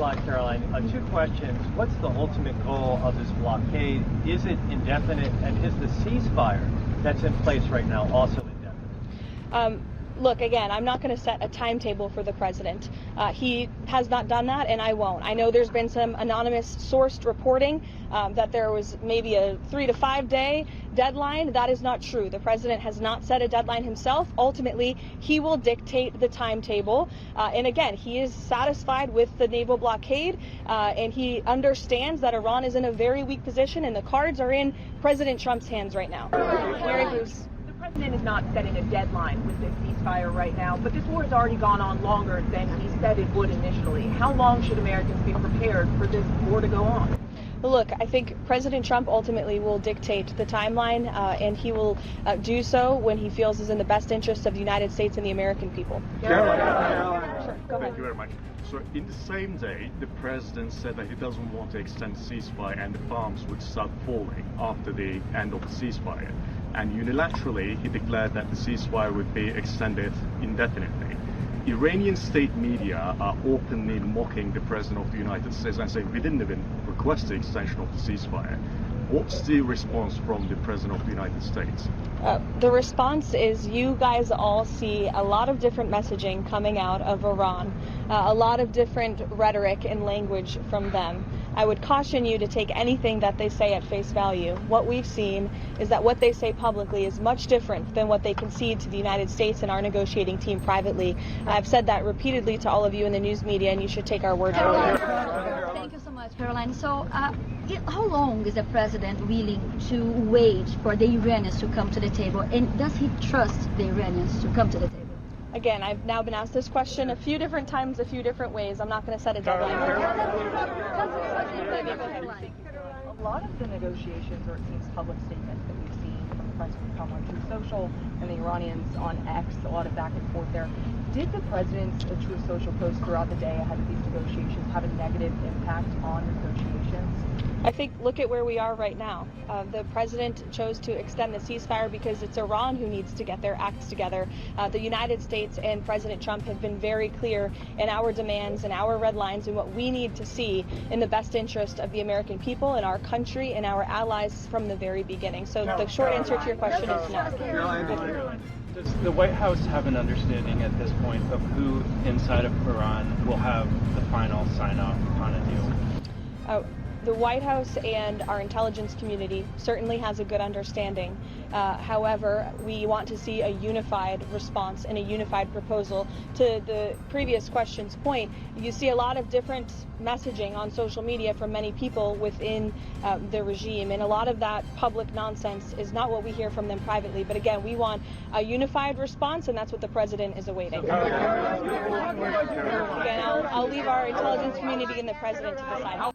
lot, Caroline. Two questions. What's the ultimate goal of this blockade? Is it indefinite? And is the ceasefire that's in place right now also indefinite? Look, again, I'm not going to set a timetable for the president. He has not done that, and I won't. I know there's been some anonymous sourced reporting that there was maybe a 3 to 5 day deadline. That is not true. The president has not set a deadline himself. Ultimately, he will dictate the timetable. And again, he is satisfied with the naval blockade, and he understands that Iran is in a very weak position, and the cards are in President Trump's hands right now. Mary Bruce. The president is not setting a deadline with this ceasefire right now, but this war has already gone on longer than he said it would initially. How long should Americans be prepared for this war to go on? Look, I think President Trump ultimately will dictate the timeline, and he will do so when he feels is in the best interest of the United States and the American people. Caroline. Sure, go ahead. Thank you very much. So in the same day, the president said that he doesn't want to extend the ceasefire and the bombs would start falling after the end of the ceasefire. And unilaterally, he declared that the ceasefire would be extended indefinitely. Iranian state media are openly mocking the President of the United States and saying we didn't even request the extension of the ceasefire. What's the response from the President of the United States? The response is you guys all see a lot of different messaging coming out of Iran, a lot of different rhetoric and language from them. I would caution you to take anything that they say at face value. What we've seen is that what they say publicly is much different than what they concede to the United States and our negotiating team privately. I've said that repeatedly to all of you in the news media, and you should take our word for it. Thank you so much, Caroline. So, how long is the president willing to wait for the Iranians to come to the table, and does he trust the Iranians to come to the table? Again, I've now been asked this question a few different times, a few different ways. I'm not going to set a deadline. A lot of the negotiations, or it seems public statements that we've seen from the president come on Truth Social and the Iranians on X, a lot of back and forth there. Did the president's Truth Social post throughout the day ahead of these negotiations have a negative impact on negotiations? I think look at where we are right now. The president chose to extend the ceasefire because it's Iran who needs to get their acts together. The United States and President Trump have been very clear in our demands and our red lines and what we need to see in the best interest of the American people and our country and our allies from the very beginning. So the short answer to your question is no. Does the White House have an understanding at this point of who inside of Iran will have the final sign-off on a deal? The White House and our intelligence community certainly has a good understanding. However, we want to see a unified response and a unified proposal. To the previous question's point, you see a lot of different messaging on social media from many people within the regime, and a lot of that public nonsense is not what we hear from them privately. But again, we want a unified response, and that's what the president is awaiting. Again, I'll leave our intelligence community and the president to decide.